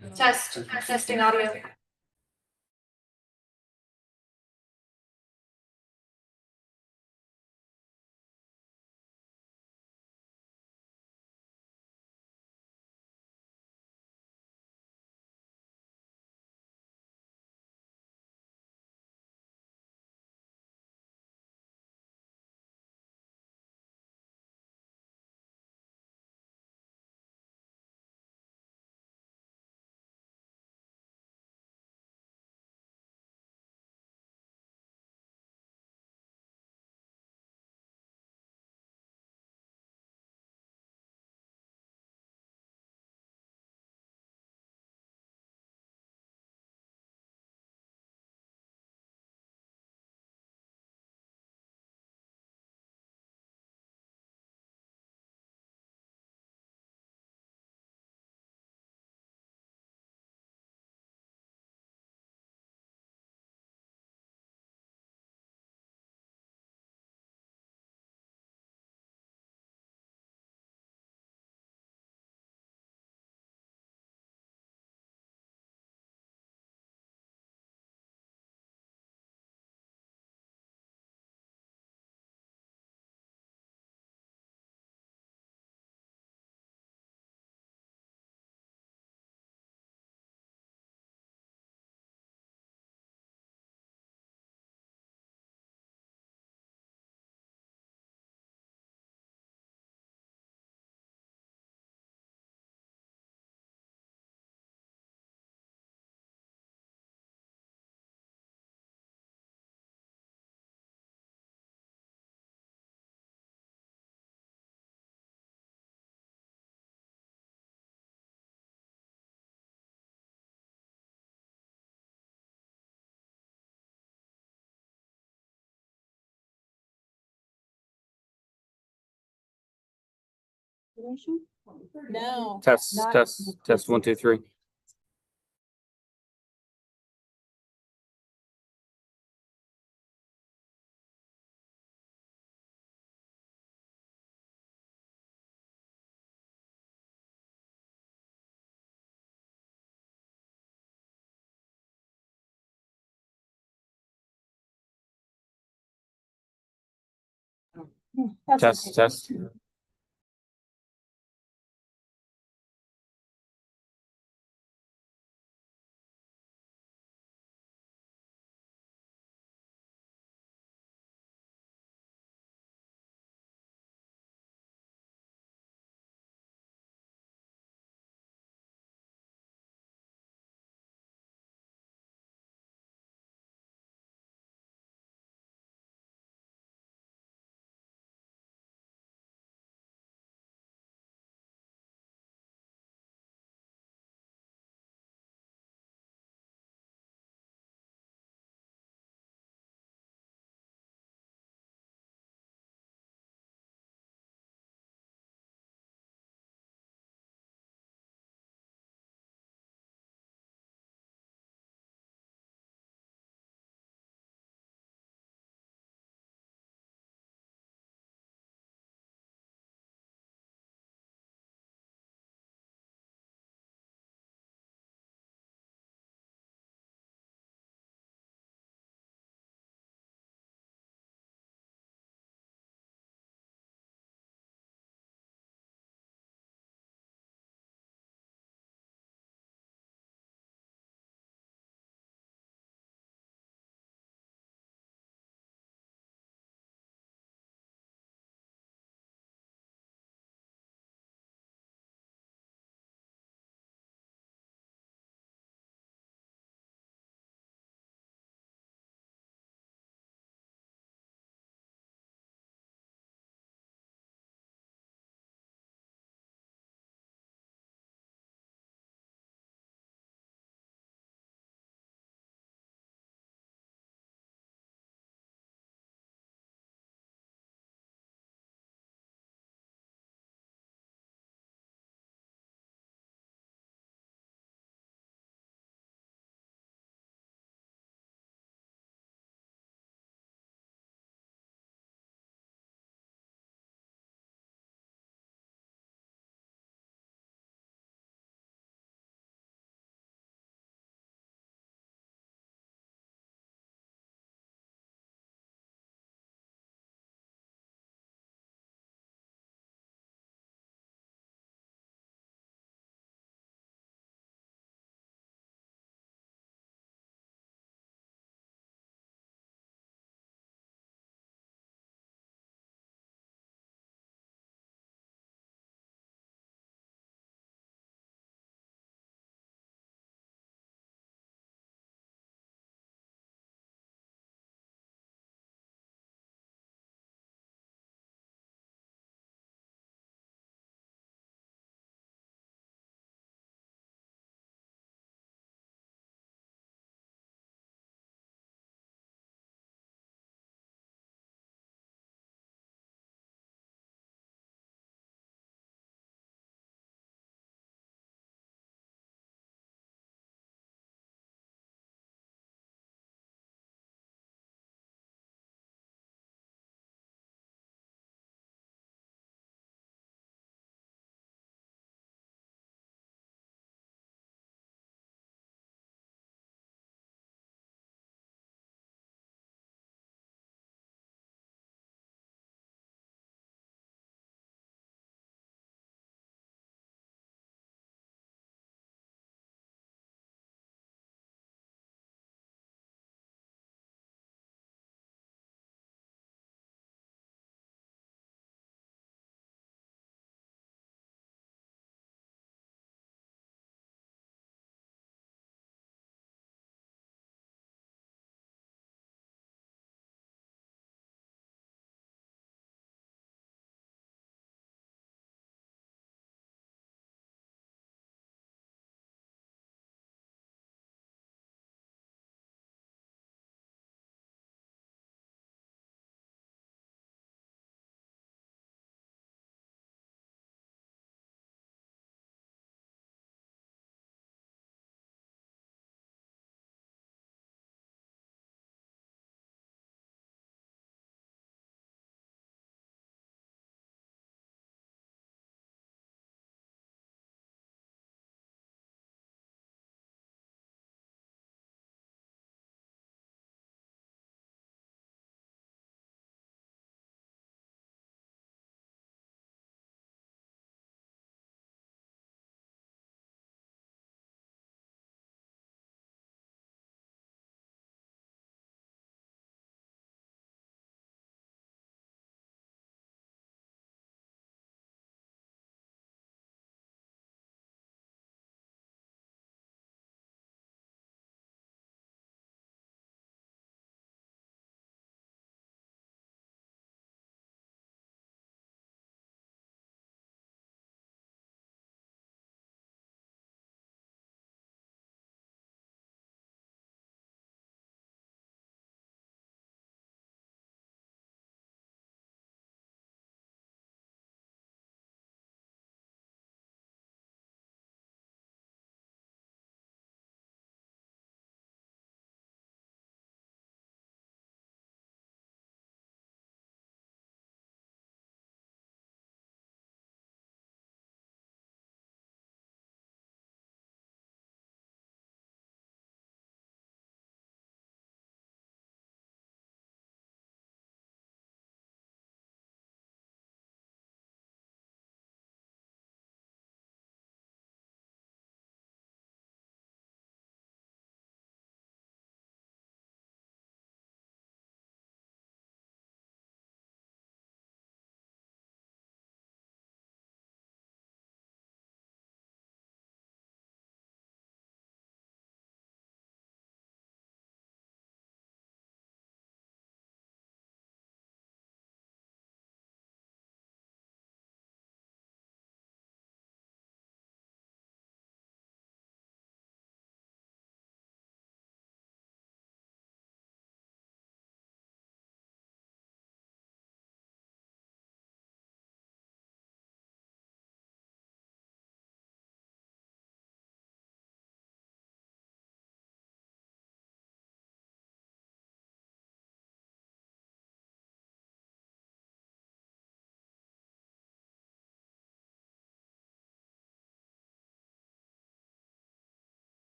Testing audio. No. Test 1, 2, 3. Test.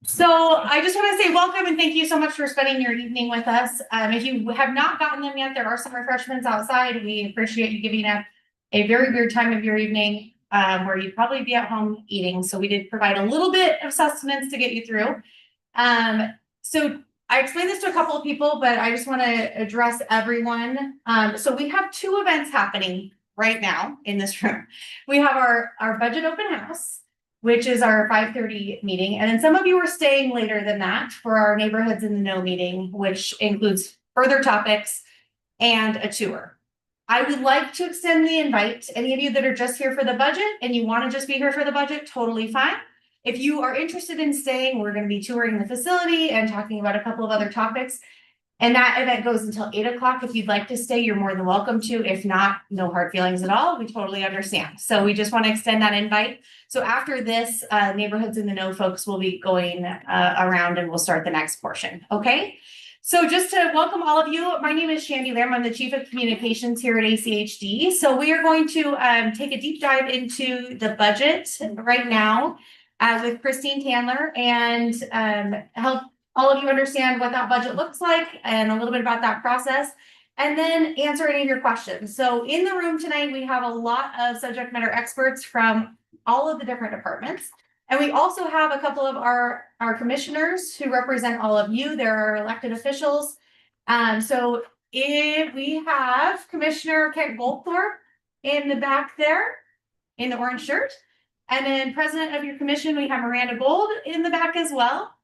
So I just want to say welcome and thank you so much for spending your evening with us. If you have not gotten them yet, there are some refreshments outside. We appreciate you giving up a very weird time of your evening where you'd probably be at home eating. So we did provide a little bit of sustenance to get you through. So I explained this to a couple of people, but I just want to address everyone. So we have two events happening right now in this room. We have our budget open house, which is our 5:30 meeting. And then some of you are staying later than that for our Neighborhoods in the Know meeting, which includes further topics and a tour. I would like to extend the invite. Any of you that are just here for the budget and you want to just be here for the budget, totally fine. If you are interested in staying, we're going to be touring the facility and talking about a couple of other topics. And that event goes until 8 o'clock. If you'd like to stay, you're more than welcome to. If not, no hard feelings at all. We totally understand. So we just want to extend that invite. So after this, Neighborhoods in the Know folks will be going around and we'll start the next portion. Okay. So just to welcome all of you, my name is Shandy Lamb. I'm the Chief of Communications here at ACHD. So we are going to take a deep dive into the budget right now with Christine Tandler and help all of you understand what that budget looks like and a little bit about that process, and then answer any of your questions. So in the room tonight, we have a lot of subject matter experts from all of the different departments. And we also have a couple of our commissioners who represent all of you. They're our elected officials. So if we have Commissioner Kent Goldthorpe in the back there in the orange shirt. And then president of your commission, we have Miranda Gold in the back as well.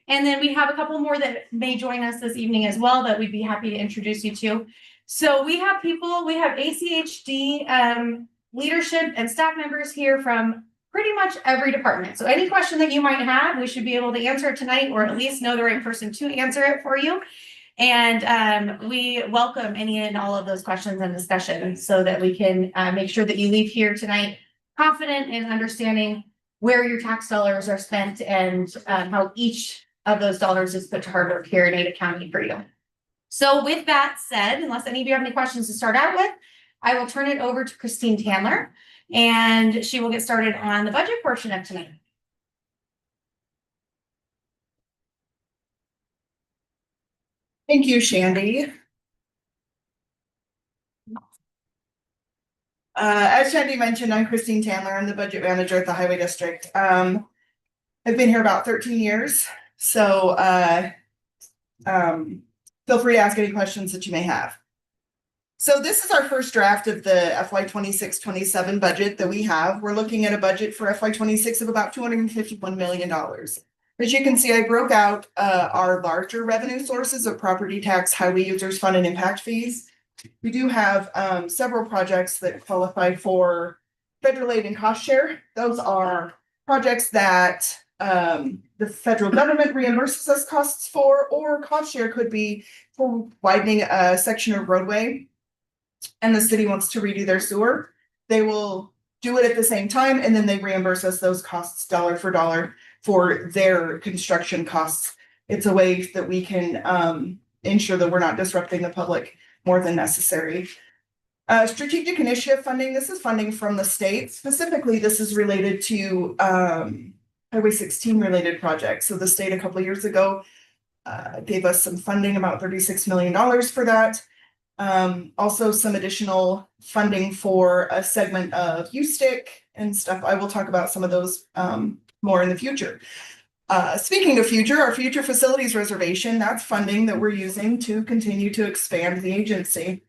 And then we have a couple more that may join us this evening as well that we'd be happy to introduce you to. So we have ACHD leadership and staff members here from pretty much every department. So any question that you might have, we should be able to answer it tonight, or at least know the right person to answer it for you. And we welcome any and all of those questions and discussions so that we can make sure that you leave here tonight confident in understanding where your tax dollars are spent and how each of those dollars is put to hard work here in Ada County for you. So with that said, unless any of you have any questions to start out with, I will turn it over to Christine Tandler and she will get started on the budget portion of tonight. Thank you, Shandy. As Shandy mentioned, I'm Christine Tandler. I'm the budget manager at the Highway District. I've been here about 13 years, so feel free to ask any questions that you may have. So this is our first draft of the FY 26-27 budget that we have. We're looking at a budget for FY 26 of about $251 million. As you can see, I broke out our larger revenue sources of property tax, highway users fund, and impact fees. We do have several projects that qualify for federal aid and cost share. Those are projects that the federal government reimburses us costs for, or cost share could be for widening a section of roadway and the city wants to redo their sewer. They will do it at the same time and then they reimburse us those costs dollar for dollar for their construction costs. It's a way that we can ensure that we're not disrupting the public more than necessary. Strategic initiative funding, this is funding from the state. Specifically, this is related to Highway 16 related projects. So the state a couple of years ago gave us some funding, about $36 million for that. Also some additional funding for a segment of USTIC and stuff. I will talk about some of those more in the future. Speaking of future, our future facilities reservation, that's funding that we're using to continue to expand the agency.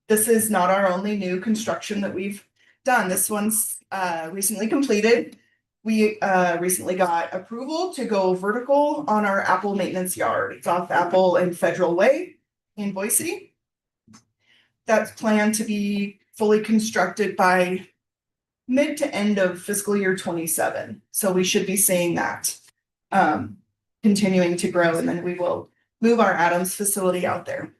This is not our only new construction that we've done. This one's recently completed. We recently got approval to go vertical on our Apple maintenance yard. It's off Apple and Federal Way in Boise. That's planned to be fully constructed by mid to end of fiscal year 27. So we should be seeing that continuing to grow, and then we will move our Adams facility out there.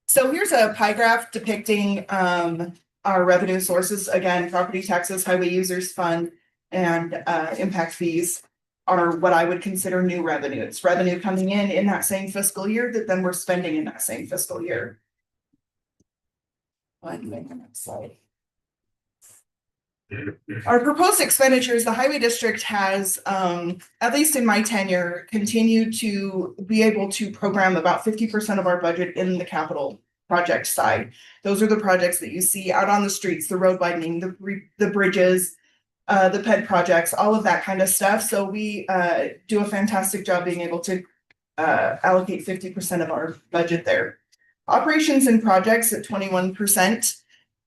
So here's a pie graph depicting our revenue sources. Again, property taxes, highway users fund, and impact fees are what I would consider new revenue. It's revenue coming in that same fiscal year that then we're spending in that same fiscal year. Next slide. Our proposed expenditures, the highway district has, at least in my tenure, continued to be able to program about 50% of our budget in the capital project side. Those are the projects that you see out on the streets, the road widening, the bridges, the PED projects, all of that kind of stuff. So we do a fantastic job being able to allocate 50% of our budget there. Operations and projects at 21%.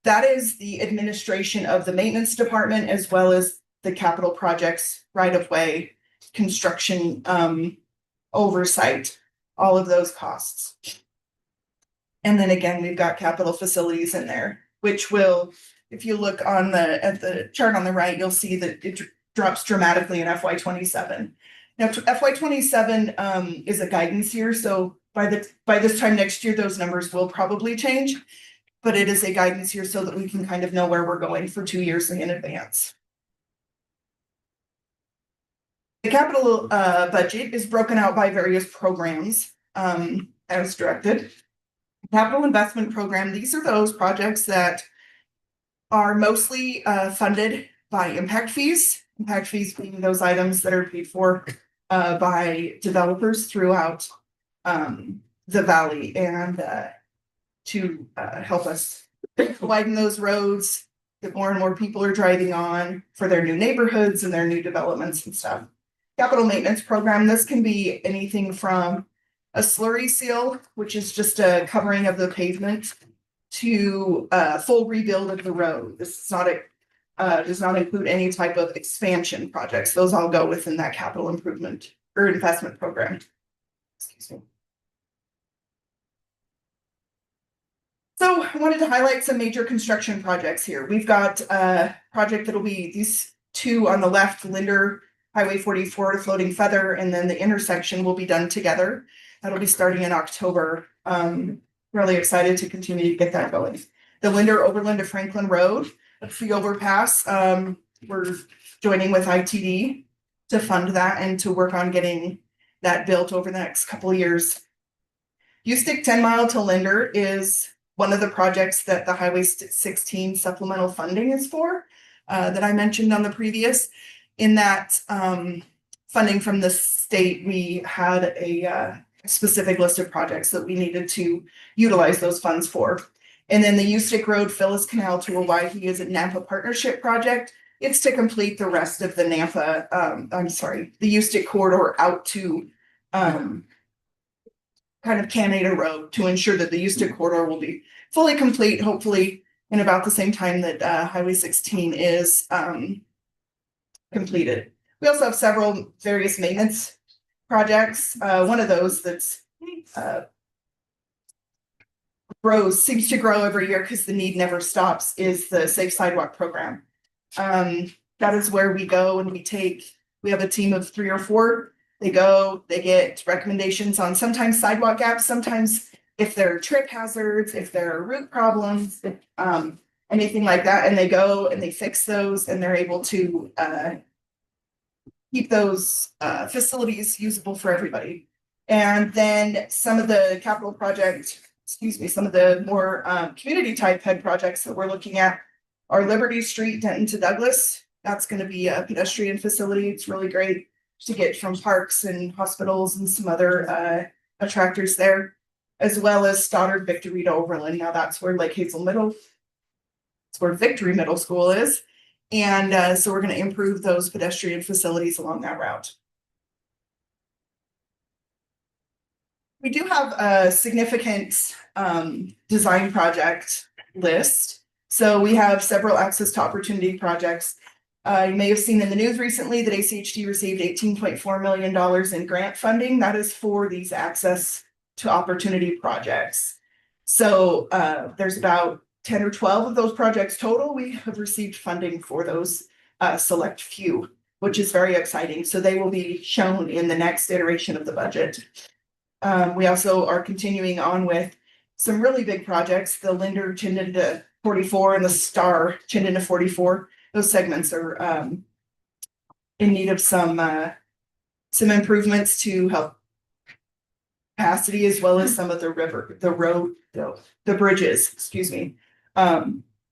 That is the administration of the maintenance department as well as the capital projects, right of way, construction, oversight, all of those costs. And then again, we've got capital facilities in there, which will, if you look on at the chart on the right, you'll see that it drops dramatically in FY 27. Now, FY 27 is a guidance year, so by this time next year, those numbers will probably change. But it is a guidance year so that we can kind of know where we're going for 2 years in advance. The capital budget is broken out by various programs as directed. Capital investment program, these are those projects that are mostly funded by impact fees being those items that are paid for by developers throughout the valley and to help us widen those roads that more and more people are driving on for their new neighborhoods and their new developments and stuff. Capital maintenance program, this can be anything from a slurry seal, which is just a covering of the pavement, to a full rebuild of the road. This is not does not include any type of expansion projects. Those all go within that capital improvement or investment program. Excuse me. So I wanted to highlight some major construction projects here. We've got a project that'll be these two on the left, Linder Highway 44 to Floating Feather, and then the intersection will be done together. That'll be starting in October. Really excited to continue to get that going. The Linder Overland to Franklin Road, that's the overpass. We're joining with ITD to fund that and to work on getting that built over the next couple of years. USTIC 10 Mile to Linder is one of the projects that the Highway 16 supplemental funding is for, that I mentioned on the previous. In that funding from the state, we had a specific list of projects that we needed to utilize those funds for. And then the USTIC Road Phyllis Canal to Hawaii is a Nampa partnership project. It's to complete the rest of the Nampa, the USTIC corridor out to kind of Canada Road to ensure that the USTIC corridor will be fully complete, hopefully in about the same time that Highway 16 is completed. We also have several various maintenance projects. One of those that's seems to grow every year because the need never stops is the Safe Sidewalk Program. That is where we go and we have a team of 3 or 4. They go, they get recommendations on sometimes sidewalk gaps, sometimes if there are trip hazards, if there are root problems, anything like that. And they go and they fix those and they're able to keep those facilities usable for everybody. And then some of the capital project, some of the more community type head projects that we're looking at are Liberty Street, Denton to Douglas. That's going to be a pedestrian facility. It's really great to get from parks and hospitals and some other attractors there, as well as Stoddard Victory to Overland. Now that's where Lake Hazel it's where Victory Middle School is. And so we're going to improve those pedestrian facilities along that route. We do have a significant design project list. So we have several access to opportunity projects. You may have seen in the news recently that ACHD received $18.4 million in grant funding. That is for these access to opportunity projects. So there's about 10 or 12 of those projects total. We have received funding for those select few, which is very exciting. So they will be shown in the next iteration of the budget. We also are continuing on with some really big projects, the Linder Chinden to 44 and the Star Chinden to 44. Those segments are in need of some improvements to help capacity, as well as some of the bridges,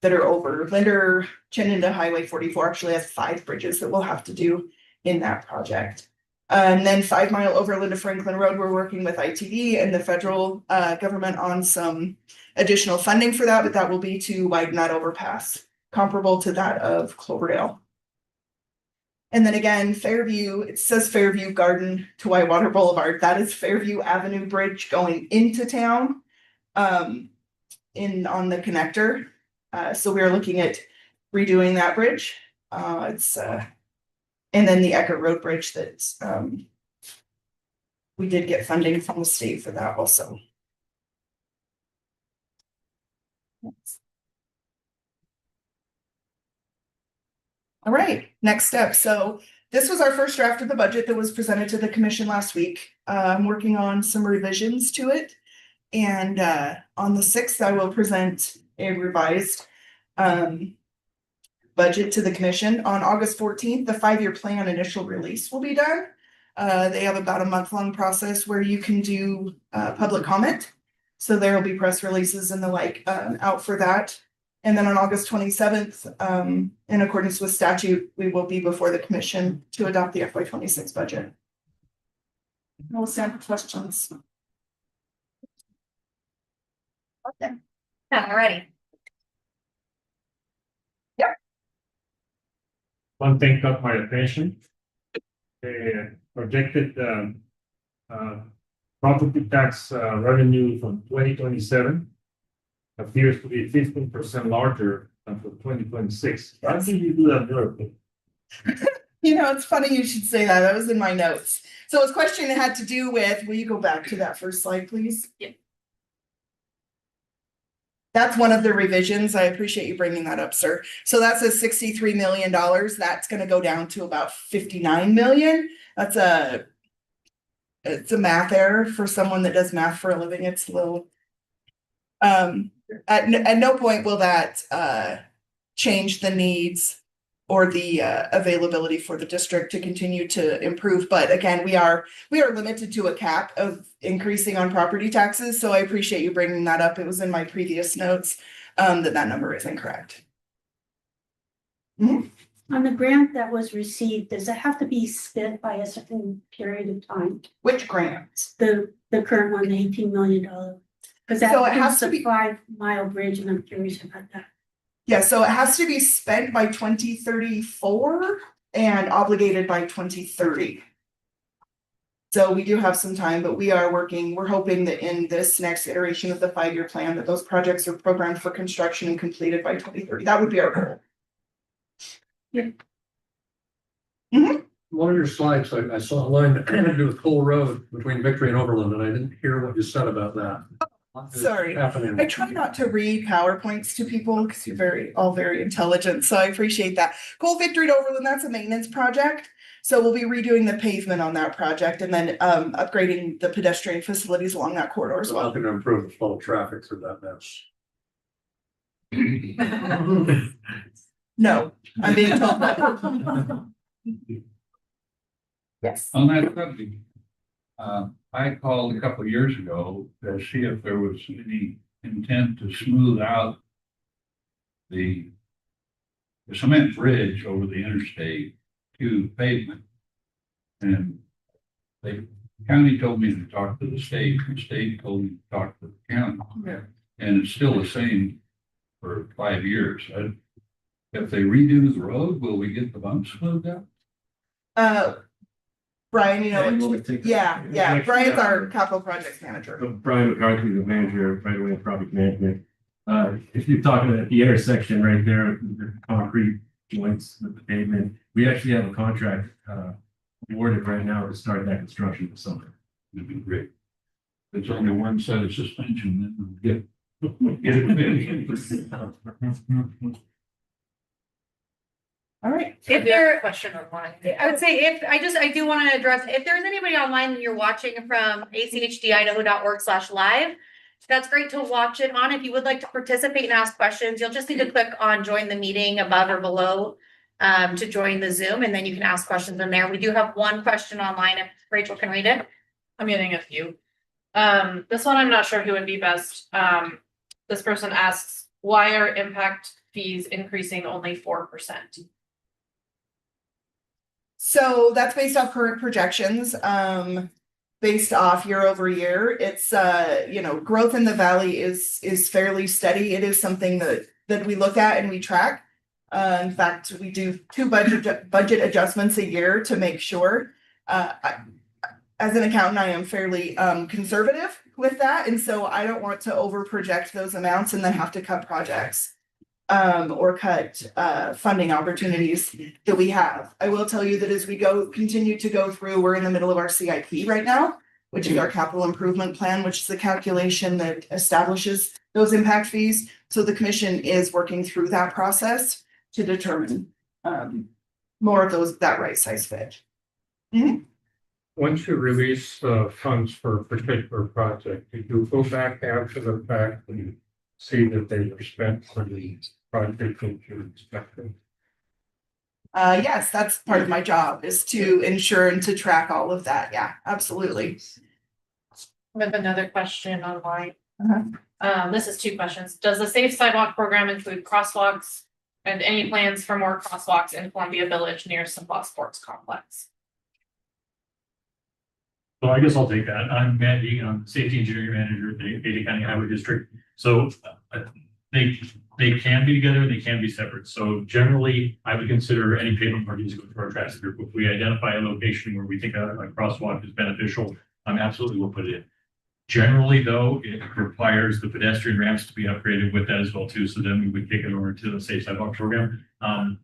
that are over. Linder Chinenda Highway 44 actually has 5 bridges that we'll have to do in that project. And then 5 Mile over Linda Franklin Road, we're working with ITD and the federal government on some additional funding for that, but that will be to widen that overpass, comparable to that of Cloverdale. And then again, Fairview, it says Fairview Garden to Whitewater Boulevard. That is Fairview Avenue Bridge going into town on the connector. So we're looking at redoing that bridge. And then the Eckert Road Bridge that we did get funding from the state for that also. All right, next step. So this was our first draft of the budget that was presented to the commission last week. I'm working on some revisions to it. And on the 6th, I will present a revised budget to the commission. On August 14th, the 5-year plan initial release will be done. They have about a month-long process where you can do public comment. So there will be press releases and the like out for that. And then on August 27th, in accordance with statute, we will be before the commission to adopt the FY26 budget. We'll stand for questions. Okay. Yeah, alrighty. One thing caught my attention. The projected property tax revenue from 2027 appears to be 15% larger than for 2026. How did you do that miracle? You know, it's funny you should say that. That was in my notes. So his question had to do with, will you go back to that first slide, please? Yeah. That's one of the revisions. I appreciate you bringing that up, sir. So that says $63 million. That's going to go down to about 59 million. It's a math error for someone that does math for a living. It's a little, at no point will that change the needs or the availability for the district to continue to improve. But again, we are limited to a cap of increasing on property taxes. So I appreciate you bringing that up. It was in my previous notes that number is incorrect. On the grant that was received, does it have to be spent by a certain period of time? Which grant? The current one, the $18 million. Because that So it has has to the be- 5 Mile bridge, and I'm curious about that. Yeah, so it has to be spent by 2034 and obligated by 2030. So we do have some time, but we're hoping that in this next iteration of the 5-year plan that those projects are programmed for construction and completed by 2030. That would be our goal. One of your slides, I saw a line that had to do with Cole Road between Victory and Overland, and I didn't hear what you said about that. Sorry. Happening. I try not to read PowerPoints to people because you're all very intelligent. So I appreciate that. Cool Victory to Overland, that's a maintenance project. So we'll be redoing the pavement on that project and then upgrading the pedestrian facilities along that corridor as well. Nothing to improve the flow of traffic through that mess. No, I'm being told that. Yes. On that subject, I called a couple of years ago to see if there was any intent to smooth out the cement bridge over the interstate to pavement. And the county told me to talk to the state told me to talk to the county. And it's still the same for 5 years. If they redo the road, will we get the bumps smoothed out? Brian, yeah, Brian's our capital projects manager. Brian McCarthy, the manager right away of project management. If you're talking at the intersection right there, the concrete joints with the pavement, we actually have a contract awarded right now to start that construction this summer. It'd be great. It's only one set of suspension, then we'll get it finished. All right. If there, Question online. I would say I do want to address, if there's anybody online that you're watching from achdIdaho.org/live, that's great to watch it on. If you would like to participate and ask questions, you'll just need to click on join the meeting above or below to join the Zoom, and then you can ask questions in there. We do have one question online if Rachel can read it. I'm getting a few. This one, I'm not sure who would be best. This person asks, why are impact fees increasing only 4%? So that's based off current projections, based off year over year. It's, growth in the valley is fairly steady. It is something that we look at and we track. In fact, we do 2 budget adjustments a year to make sure. As an accountant, I am fairly conservative with that, and so I don't want to over project those amounts and then have to cut projects. Or cut funding opportunities that we have. I will tell you that as we continue to go through, we're in the middle of our CIP right now, which is our capital improvement plan, which is the calculation that establishes those impact fees. So the commission is working through that process to determine more of that right size fit. Once you release funds for a particular project, did you go back after the fact and see that they were spent for the project that you expected? Yes, that's part of my job, is to ensure and to track all of that. Yeah, absolutely. We have another question online. Uh-huh. This is 2 questions. Does the Safe Sidewalk program include crosswalks and any plans for more crosswalks in Columbia Village near Simplot Sports Complex? So I guess I'll take that. I'm Matt Deegan, I'm Safety Engineering Manager at the Ada County Highway District. So they can be together, they can be separate. So generally, I would consider any pavement markings go through our traffic group. If we identify a location where we think a crosswalk is beneficial, absolutely we'll put it in. Generally, though, it requires the pedestrian ramps to be upgraded with that as well too. So then we would kick it over to the Safe Sidewalk program. And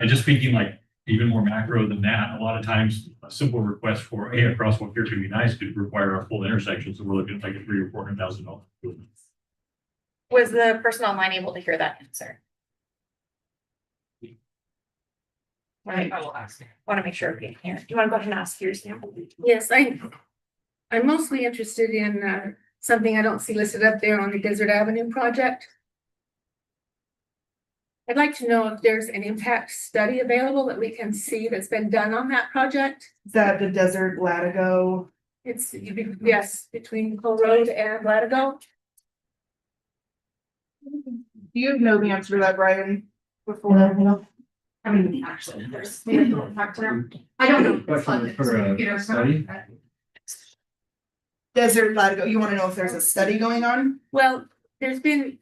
just speaking like even more macro than that, a lot of times a simple request for a crosswalk here could be nice, could require a full intersection. So we're looking at like a $300,000 or $400,000 improvement. Was the person online able to hear that answer? I will ask. Want to make sure we can hear. Do you want to go ahead and ask yours now? Yes, I'm mostly interested in something I don't see listed up there on the Desert Avenue project. I'd like to know if there's an impact study available that we can see that's been done on that project. Is that the Desert Latigo? It's, yes, between Cole Road and Latigo. Do you know the answer to that, Brian? Before? I mean, actually, there's, I don't know. Question for a study? Desert Latigo, you want to know if there's a study going on? Well, there's been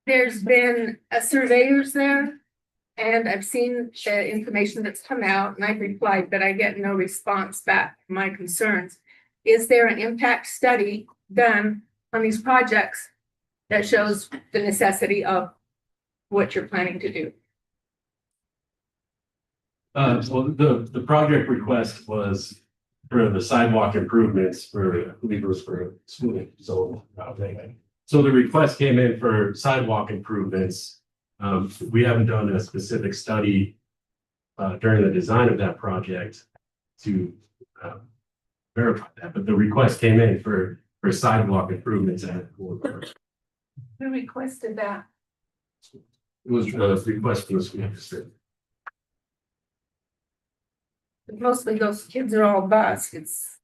a surveyors there. And I've seen the information that's come out and I've replied, but I get no response back to my concerns. Is there an impact study done on these projects that shows the necessity of what you're planning to do? Well, the project request was for the sidewalk improvements for, I believe it was for schooling. So the request came in for sidewalk improvements. We haven't done a specific study during the design of that project to verify that, but the request came in for sidewalk improvements at Who requested that? It was a request from the school district. Mostly those kids are all bused. It's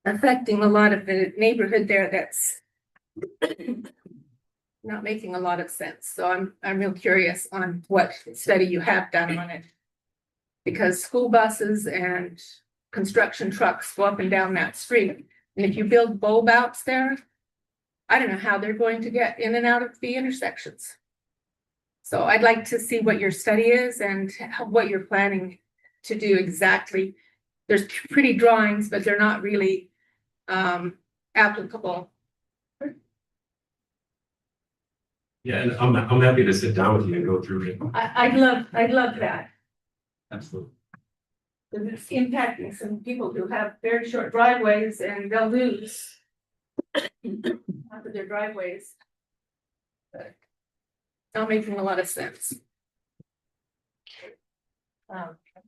affecting a lot of the neighborhood there that's not making a lot of sense. So I'm real curious on what study you have done on it. Because school buses and construction trucks go up and down that street. And if you build bulb outs there, I don't know how they're going to get in and out of the intersections. So I'd like to see what your study is and what you're planning to do exactly. There's pretty drawings, but they're not really applicable. Yeah, and I'm happy to sit down with you and go through it. I'd love that. Absolutely. Because it's impacting some people who have very short driveways and they'll lose half of their driveways. But not making a lot of sense.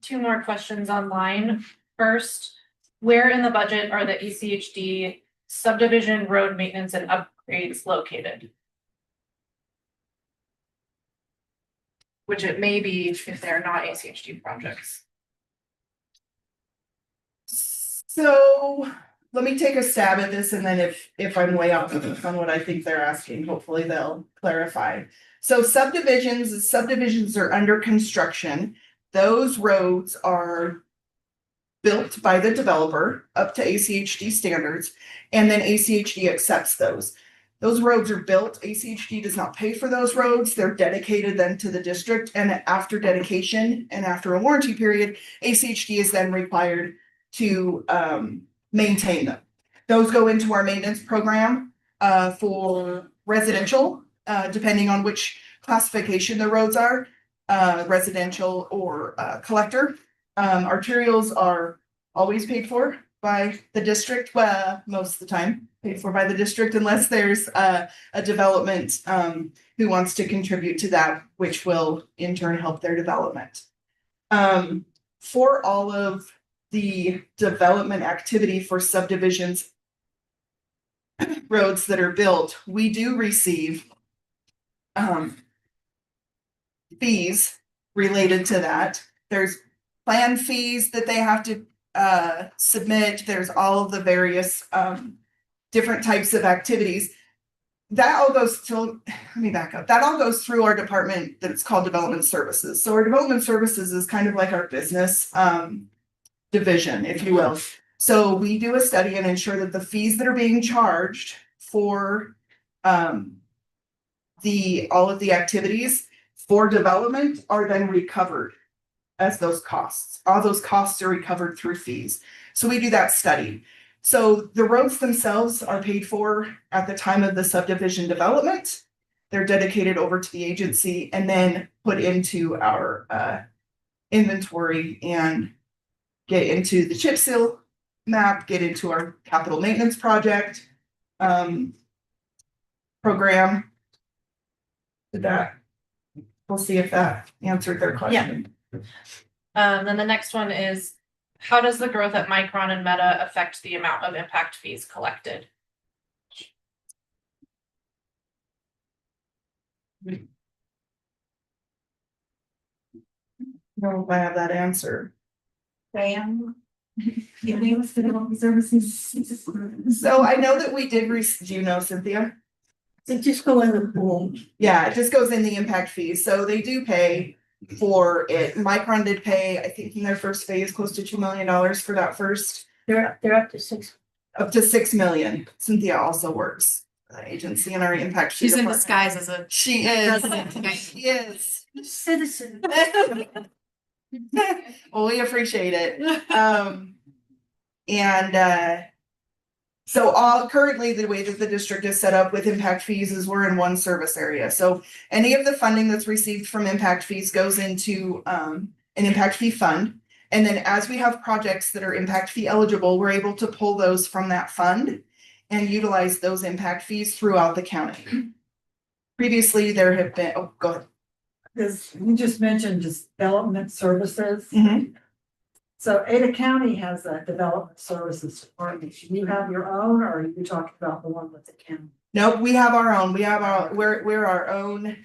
2 more questions online. First, where in the budget are the ACHD subdivision road maintenance and upgrades located? Which it may be if they're not ACHD projects. So let me take a stab at this, and then if I'm way off on what I think they're asking, hopefully they'll clarify. So subdivisions are under construction. Those roads are built by the developer up to ACHD standards, and then ACHD accepts those. Those roads are built. ACHD does not pay for those roads. They're dedicated then to the district, and after dedication and after a warranty period, ACHD is then required to maintain them. Those go into our maintenance program for residential, depending on which classification the roads are, residential or collector. Arterials are always paid for by the district, well, most of the time paid for by the district, unless there's a development who wants to contribute to that, which will in turn help their development. For all of the development activity for subdivisions roads that are built, we do receive fees related to that. There's plan fees that they have to submit. There's all of the various different types of activities. That all goes to, let me back up. That all goes through our department that's called Development Services. So our Development Services is kind of like our business division, if you will. So we do a study and ensure that the fees that are being charged for all of the activities for development are then recovered as those costs. All those costs are recovered through fees. So we do that study. So the roads themselves are paid for at the time of the subdivision development. They're dedicated over to the agency and then put into our inventory and get into the chip seal map, get into our capital maintenance project program. Did that? We'll see if that answered their question. Then the next one is, how does the growth at Micron and Meta affect the amount of impact fees collected? No, I have that answer. Diane? So I know that we did, do you know, Cynthia? They just go in the pool. Yeah, it just goes in the impact fees. So they do pay for it. Micron did pay, I think in their first phase, close to $2 million for that first. They're up to 6. Up to 6 million. Cynthia also works for the agency in our impact. fee She's in department. disguise as a She is. resident tonight. She is. Citizen. Well, we appreciate it. So currently the way that the district is set up with impact fees is we're in one service area. So any of the funding that's received from impact fees goes into an impact fee fund. And then as we have projects that are impact fee eligible, we're able to pull those from that fund and utilize those impact fees throughout the county. Previously, there have been, oh, go ahead. Because you just mentioned development services. Mhm. So Ada County has a development services department. Do you have your own, or are you talking about the one with the county? Nope, we have our own. We're our own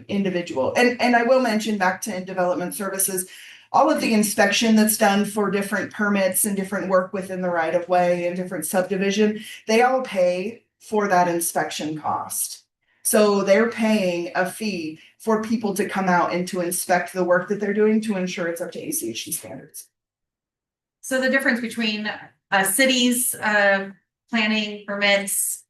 individual. And I will mention back to development services, all of the inspection that's done for different permits and different work within the right of way and different subdivision, they all pay for that inspection cost. So they're paying a fee for people to come out and to inspect the work that they're doing to ensure it's up to ACHD standards. So the difference between cities, planning permits,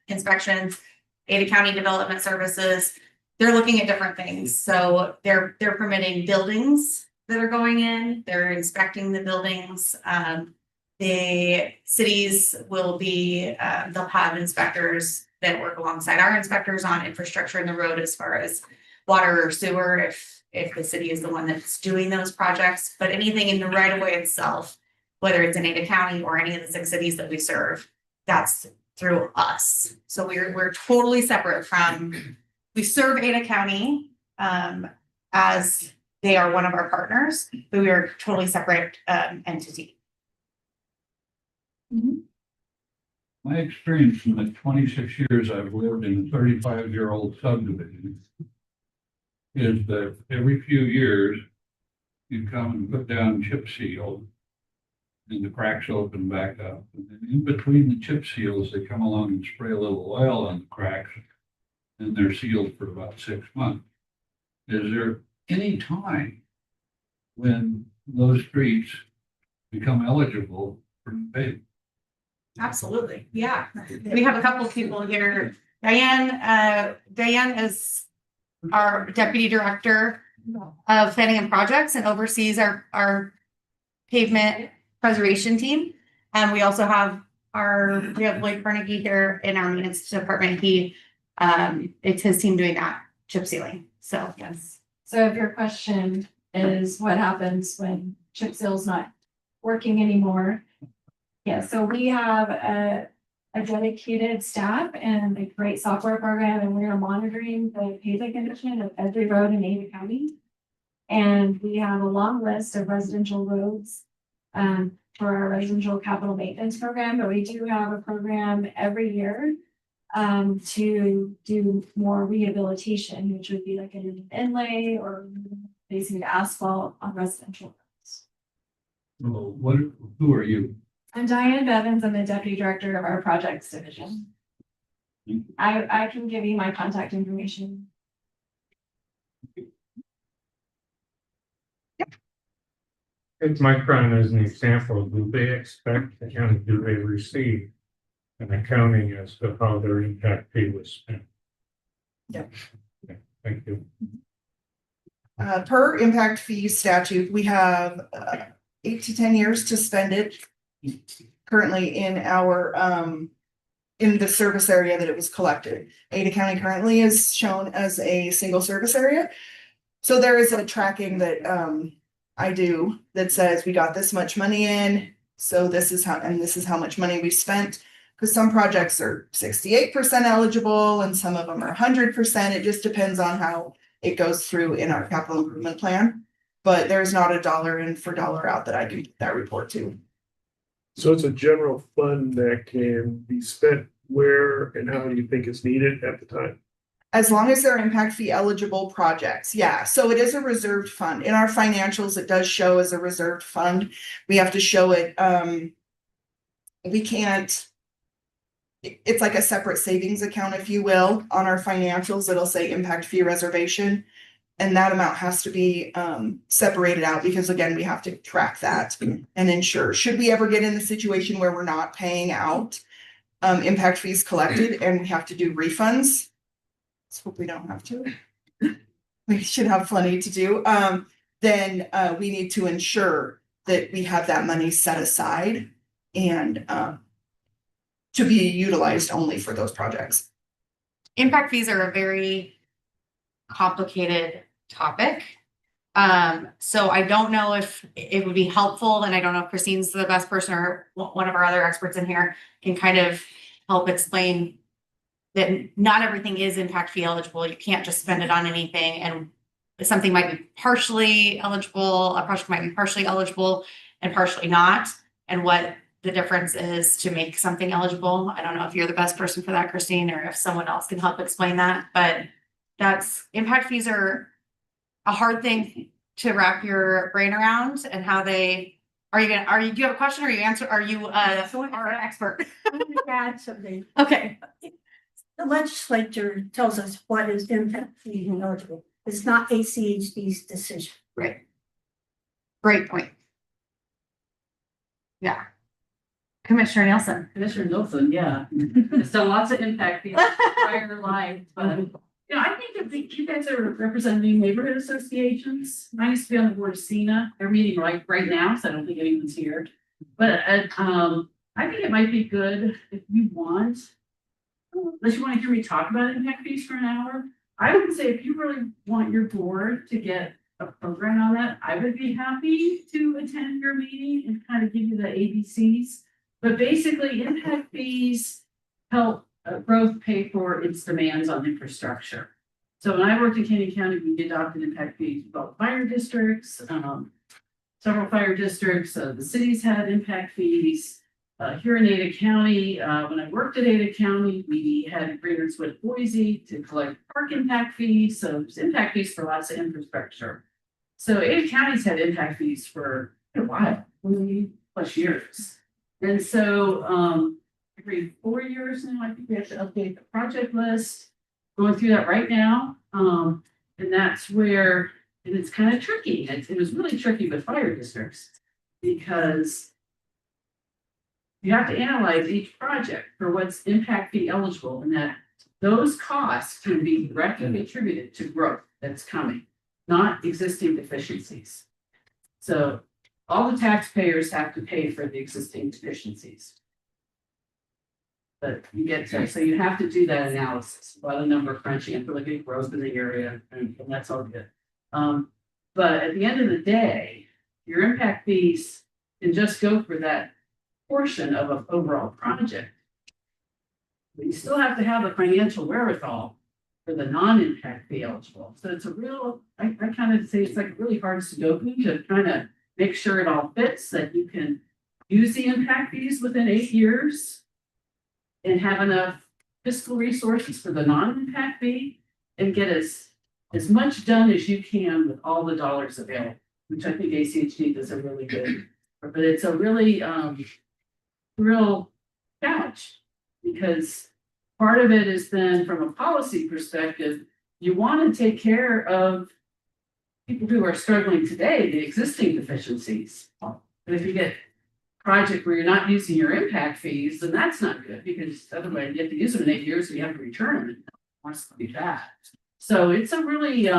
inspections, Ada County Development Services, they're looking at different things. So they're permitting buildings that are going in, they're inspecting the buildings. The cities will be, they'll have inspectors that work alongside our inspectors on infrastructure in the road as far as water or sewer, if the city is the one that's doing those projects. But anything in the right of way itself, whether it's in Ada County or any of the 6 cities that we serve, that's through us. So we're totally separate from, we serve Ada County as they are one of our partners, but we are a totally separate entity. My experience in the 26 years I've lived in a 35-year-old subdivision is that every few years you come and put down chip seal and the cracks open back up. And then in between the chip seals, they come along and spray a little oil on the cracks and they're sealed for about 6 months. Is there any time when those streets become eligible for paving? Absolutely, yeah. We have a couple people here. Diane is our deputy director of planning and projects and oversees our pavement preservation team. And we also have we have Lloyd Carnegie here in our maintenance department. It's his team doing that chip sealing. So, yes. So if your question is what happens when chip seal's not working anymore? Yeah, so we have a dedicated staff and a great software program, and we are monitoring the pavement condition of every road in Ada County. And we have a long list of residential roads for our residential capital maintenance program, but we do have a program every year to do more rehabilitation, which would be like an inlay or basically asphalt on residential roads. Well, who are you? I'm Diane Bevins. I'm the deputy director of our projects division. I can give you my contact information. It's Micron as an example. Do they expect and do they receive an accounting as to how their impact fee was spent? Yeah. Okay, thank you. Per impact fee statute, we have 8 to 10 years to spend it currently in our in the service area that it was collected. Ada County currently is shown as a single service area. So there is a tracking that I do that says we got this much money in, so this is how much money we spent. Because some projects are 68% eligible and some of them are 100%. It just depends on how it goes through in our capital improvement plan. But there's not a dollar in for dollar out that I can get that report to. So it's a general fund that can be spent where and how you think it's needed at the time? As long as they're impact fee eligible projects, yeah. So it is a reserved fund. In our financials, it does show as a reserved fund. We have to show it, we can't, it's like a separate savings account, if you will. On our financials, it'll say impact fee reservation. And that amount has to be separated out because again, we have to track that and ensure. Should we ever get in a situation where we're not paying out impact fees collected and we have to do refunds? Let's hope we don't have to. We should have plenty to do. Then we need to ensure that we have that money set aside and to be utilized only for those projects. Impact fees are a very complicated topic. So I don't know if it would be helpful, and I don't know if Christine's the best person or one of our other experts in here can kind of help explain that not everything is impact fee eligible. You can't just spend it on anything, and something might be partially eligible, a project might be partially eligible and partially not, and what the difference is to make something eligible. I don't know if you're the best person for that, Christine, or if someone else can help explain that, but impact fees are a hard thing to wrap your brain around and how they, do you have a question or you are an expert? I'm gonna add something. Okay. The legislature tells us what is impact fee eligible. It's not ACHD's decision. Right. Great point. Yeah. Commissioner Nielsen. Commissioner Nielsen, yeah. So lots of impact fees prior life, but I think if you guys are representing neighborhood associations, I used to be on the board of CENA. They're meeting right now, so I don't think anyone's here. But I think it might be good if you want, unless you want to hear me talk about impact fees for an hour. I would say if you really want your board to get a program on that, I would be happy to attend your meeting and kind of give you the ABCs. But basically, impact fees help growth pay for its demands on infrastructure. So when I worked in Canyon County, we adopted impact fees for both fire districts, several fire districts. The cities had impact fees. Here in Ada County, when I worked at Ada County, we had agreements with Boise to collect park impact fees. So there's impact fees for lots of infrastructure. So Ada County's had impact fees for a while, 20+ years. And so every 4 years now, I think we have to update the project list. going through that right now. And that's where, and it's kind of tricky. It was really tricky with fire districts because you have to analyze each project for what's impact fee eligible and that those costs can be directly attributed to growth that's coming, not existing deficiencies. So all the taxpayers have to pay for the existing deficiencies. But you get to, so you have to do that analysis by the number crunching and look at growth in the area, and that's all good. But at the end of the day, your impact fees can just go for that portion of an overall project. But you still have to have the financial wherewithal for the non-impact fee eligible. So it's a real, I kind of say it's like really hard Sudoku to kind of make sure it all fits, that you can use the impact fees within 8 years and have enough fiscal resources for the non-impact fee and get as much done as you can with all the dollars available, which I think ACHD does a really good, but it's a really real challenge because part of it is then from a policy perspective, you want to take care of people who are struggling today, the existing deficiencies. But if you get a project where you're not using your impact fees, then that's not good because otherwise you have to use them in 8 years and you have to return them. It wants to be bad. So it's a really,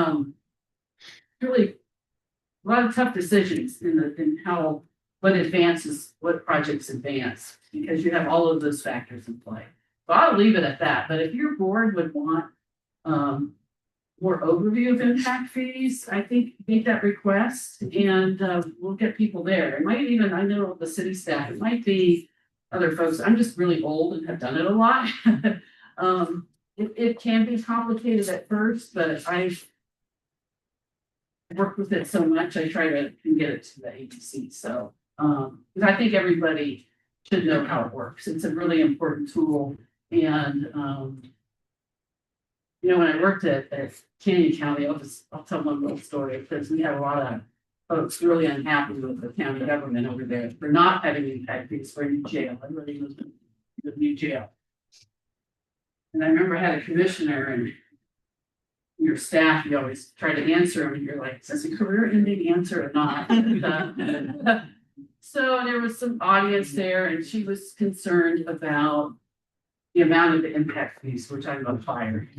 really a lot of tough decisions in how what advances, what projects advance, because you have all of those factors in play. So I'll leave it at that. But if your board would want more overview of impact fees, I think make that request and we'll get people there. It might even, I know the city staff, it might be other folks. I'm just really old and have done it a lot. It can be complicated at first, but I've worked with it so much, I try to get it to the agency. So, because I think everybody should know how it works. It's a really important tool. And, you know, when I worked at Canyon County, I'll tell one little story because we had a lot of folks really unhappy with the county government over there for not having impact fees for a new jail. I really was a new jail. And I remember I had a commissioner and your staff, you always try to answer them and you're like, is this a career-ending answer or not? So there was some audience there and she was concerned about the amount of the impact fees, which I'm on fire.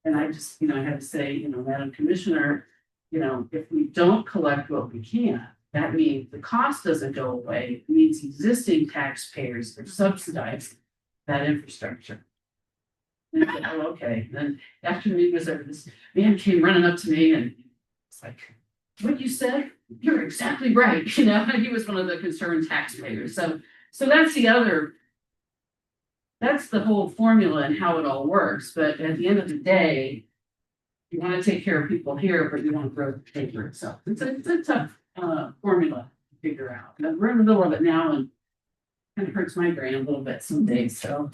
And I just, you know, I had to say, you know, Madam Commissioner, you know, if we don't collect what we can, that means the cost doesn't go away. It means existing taxpayers are subsidizing that infrastructure. And I said, oh, okay. Then after the meeting was over, this man came running up to me and it's like, what you said, you're exactly right. You know, he was one of the concerned taxpayers. So that's the other, that's the whole formula and how it all works. But at the end of the day, you want to take care of people here, but you want to grow the paper itself. It's a tough formula to figure out. And we're in the middle of it now and it kind of hurts my brain a little bit some days. So.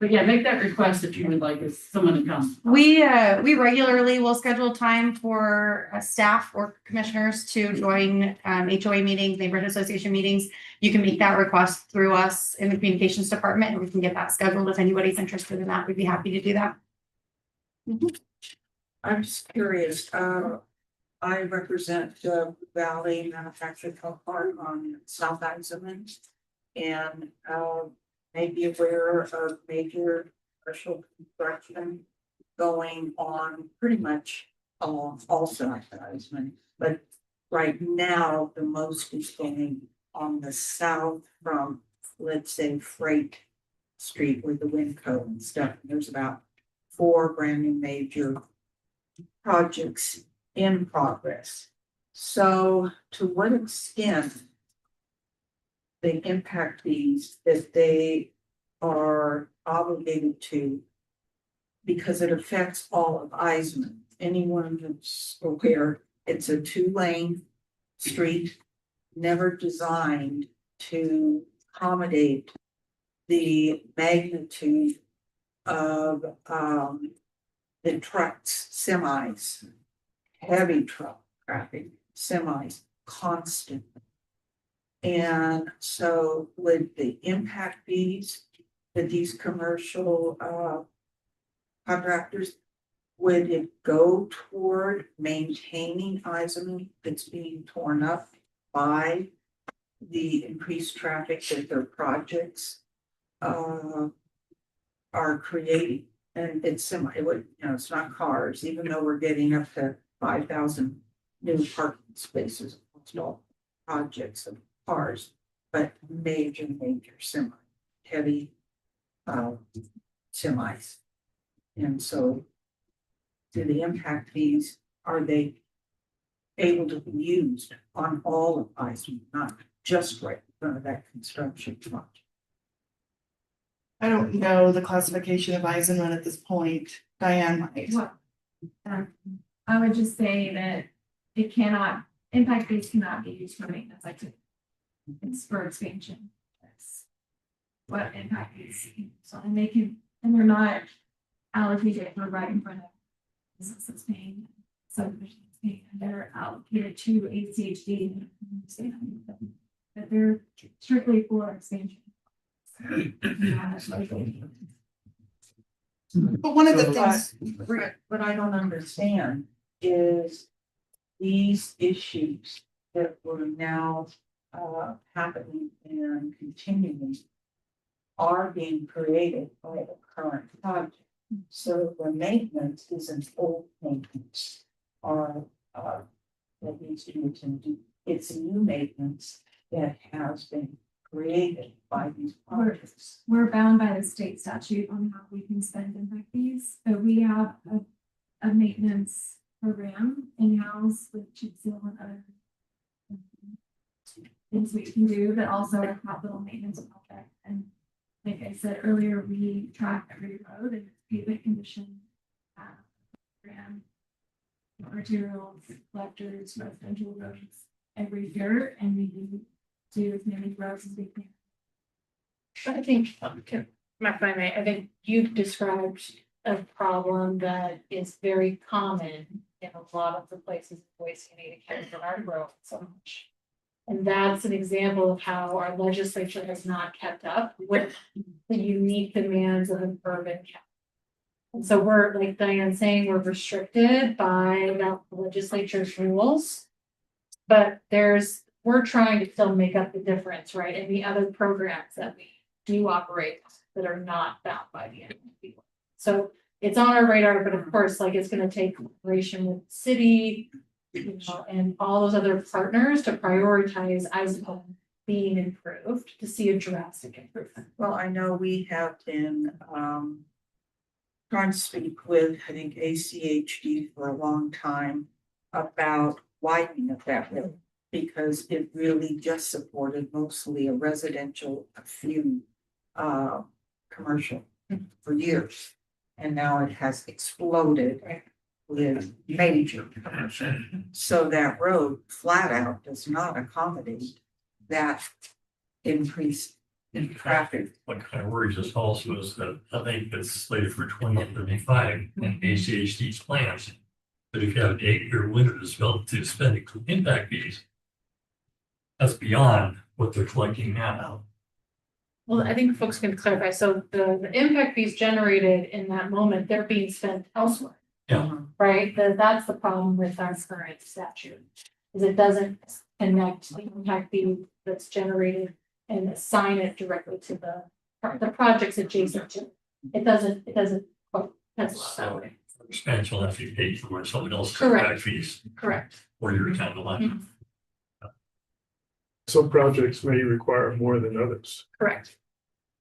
But yeah, make that request if you would like someone to come. We regularly will schedule time for staff or commissioners to join HOA meetings, neighborhood association meetings. You can make that request through us in the communications department and we can get that scheduled. If anybody's interested in that, we'd be happy to do that. I'm just curious, I represent Valley Manufacturing Park on South Islip and may be aware of major commercial construction going on pretty much along all sides of Islip. But right now, the most is going on the south from, let's say, Freight Street with the Winco and stuff. There's about 4 brand new major projects in progress. So to what extent the impact fees that they are obligated to, because it affects all of Islip. Anyone who's aware, it's a 2-lane street, never designed to accommodate the magnitude of the trucks, semis, heavy truck traffic, semis, constantly. And so with the impact fees that these commercial contractors, would it go toward maintaining Eisenman that's being torn up by the increased traffic that their projects are creating? And it's it would, it's not cars, even though we're getting up to 5,000 new parking spaces, it's all projects of cars, but major heavy semis. And so do the impact fees, are they able to be used on all of Eisenman, not just right in front of that construction project? I don't know the classification of Eisenman at this point. Diane might. Well, I would just say that it cannot, impact fees cannot be used for maintenance activity. It's for expansion. That's what impact fees. So, and they can, and they're not allocated for right in front of businesses paying, subdivisions paying, and they're allocated to ACHD. But they're strictly for expansion. But one of the things, What I don't understand is these issues that were now happening and continuing are being created by the current project. So the maintenance isn't old maintenance or that needs to be attended. It's new maintenance that has been created by these projects. We're bound by the state statute on how we can spend impact fees, but we have a maintenance program in-house with chip seal and other things we can do, but also a capital maintenance project. And like I said earlier, we track every road and its pavement condition, program, arterials, collectors, residential roads every year, and we do as many roads as we can. I think, I think you've described a problem that is very common in a lot of the places in Boise and Ada County that are growing so much. And that's an example of how our legislature has not kept up with the unique demands of an urban county. And so we're, like Diane's saying, we're restricted by the legislature's rules. But we're trying to still make up the difference, right? And the other programs that we do operate that are not bound by the NFP. So it's on our radar, but of course, like it's going to take cooperation with the city, and all those other partners to prioritize Eisenman being improved to see a drastic improvement. Well, I know we have been trying to speak with, I think, ACHD for a long time about widening of that road, because it really just supported mostly a residential, a few commercial for years. And now it has exploded with major commercial. So that road flat out does not accommodate that increase in traffic. What kind of worries us also is that I think it's slated for 2035 in ACHD's plans. But if you have an 8-year window to spend impact fees, that's beyond what they're collecting now. Well, I think folks can clarify. So the impact fees generated in that moment, they're being spent elsewhere. Yeah. Right? That's the problem with our current statute, is it doesn't connect the impact fee that's generated and assign it directly to the projects adjacent to it. It doesn't quite pencil out that way. Expansion will have to be paid for someone else's Correct. impact fees Correct. or your account of line. Some projects may require more than others. Correct.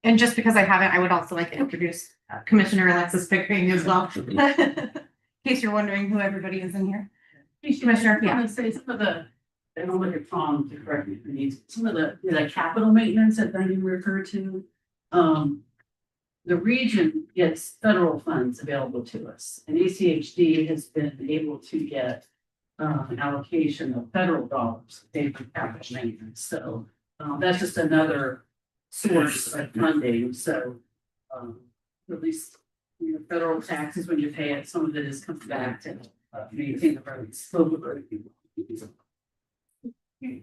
And just because I haven't, I would also like to introduce Commissioner Alexis Pickering as well. In case you're wondering who everybody is in here. Commissioner, I'm gonna say some of the, I don't look at Tom to correct me if he needs, some of the capital maintenance that Diane referred to. The region gets federal funds available to us, and ACHD has been able to get an allocation of federal dollars to pay for capital maintenance. So that's just another source of funding. So at least federal taxes, when you pay it, some of it is coming back to maintain the roads.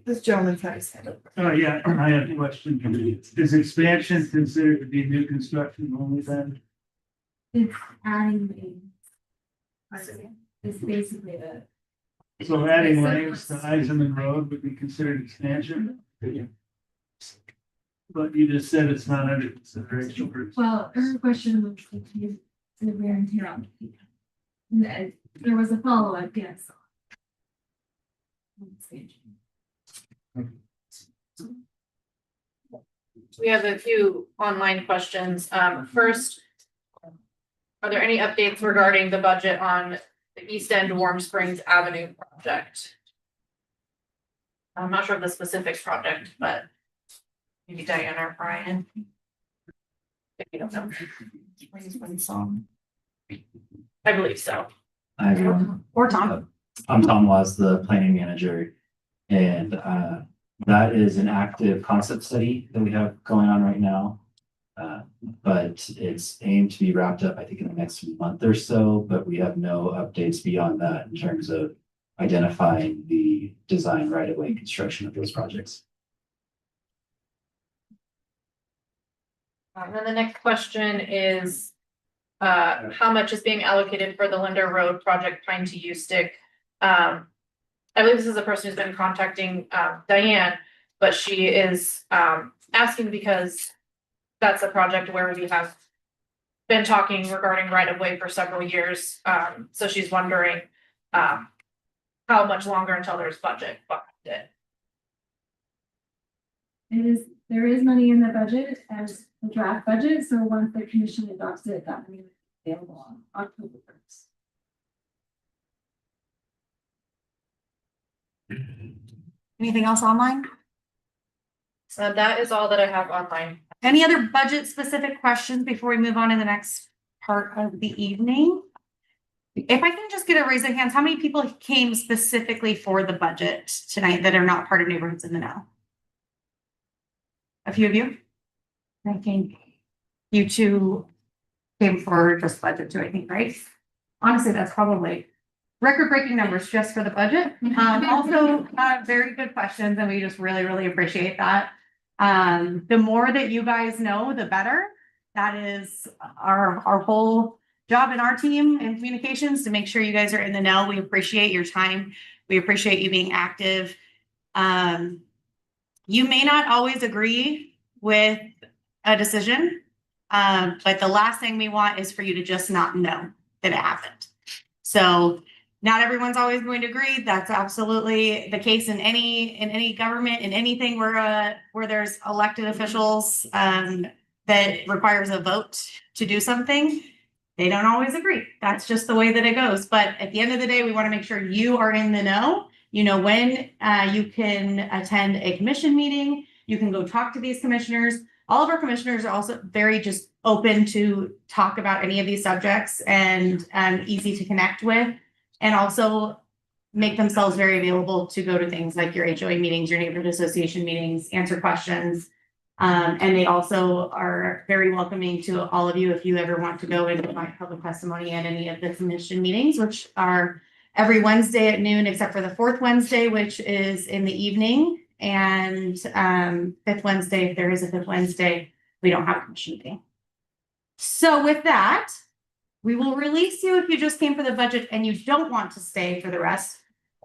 this gentleman's had his hand up. Oh, yeah, I have a question. Is expansion considered to be new construction only then? It's adding lanes. It's basically the. So adding lanes to Eisenman Road would be considered expansion? But you just said it's not under consideration. Well, her question was if you, the wear and tear on the vehicle. And there was a follow-up, yes. We have a few online questions. First, are there any updates regarding the budget on the East End Warm Springs Avenue project? I'm not sure of the specific project, but maybe Diana or Brian. If you don't know. I believe so. Or Tom. I'm Tom Laws, the planning manager, and that is an active concept study that we have going on right now. But it's aimed to be wrapped up, I think, in the next month or so, but we have no updates beyond that in terms of identifying the design right-of-way construction of those projects. And then the next question is, how much is being allocated for the Linder Road project Pine to U Stick? I believe this is a person who's been contacting Diane, but she is asking because that's a project where we have been talking regarding right of way for several years. So she's wondering how much longer until there's budget behind it. There is money in the budget as the draft budget, so once the commission adopts it, that money will be available on October 1st. Anything else online? So that is all that I have online. Any other budget specific questions before we move on to the next part of the evening? If I can just get a raise of hands, how many people came specifically for the budget tonight that are not part of Neighborhoods in the Know? A few of you? I think you two came for just budget too, I think, right? Honestly, that's probably record-breaking numbers just for the budget. Also, very good questions, and we just really, really appreciate that. The more that you guys know, the better. That is our whole job in our team in communications, to make sure you guys are in the know. We appreciate your time. We appreciate you being active. You may not always agree with a decision, but the last thing we want is for you to just not know that it happened. So not everyone's always going to agree. That's absolutely the case in any government, in anything where there's elected officials that requires a vote to do something. They don't always agree. That's just the way that it goes. But at the end of the day, we want to make sure you are in the know. You know when you can attend a commission meeting. You can go talk to these commissioners. All of our commissioners are also very just open to talk about any of these subjects and easy to connect with, and also make themselves very available to go to things like your HOA meetings, your neighborhood association meetings, answer questions. And they also are very welcoming to all of you if you ever want to go and provide public testimony at any of the commission meetings, which are every Wednesday at noon, except for the fourth Wednesday, which is in the evening, and fifth Wednesday, if there is a fifth Wednesday, we don't have a commission meeting. So with that, we will release you if you just came for the budget and you don't want to stay for the rest.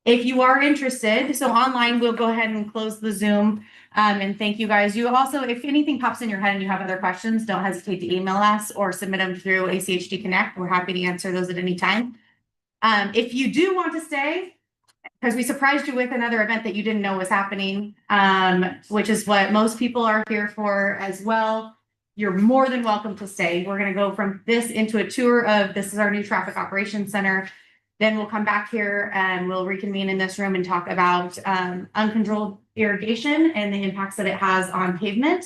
If you are interested, so online, we'll go ahead and close the Zoom. And thank you guys. You also, if anything pops in your head and you have other questions, don't hesitate to email us or submit them through ACHD Connect. We're happy to answer those at any time. If you do want to stay, because we surprised you with another event that you didn't know was happening, which is what most people are here for as well, you're more than welcome to stay. We're going to go from this into a tour of, this is our new traffic operations center. Then we'll come back here and we'll reconvene in this room and talk about uncontrolled irrigation and the impacts that it has on pavement,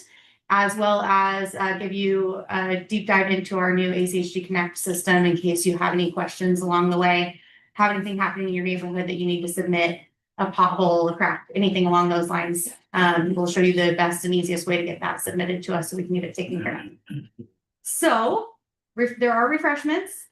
as well as give you a deep dive into our new ACHD Connect system in case you have any questions along the way, have anything happening in your neighborhood that you need to submit, a pothole, a crack, anything along those lines. We'll show you the best and easiest way to get that submitted to us so we can get it taken care of. So there are refreshments.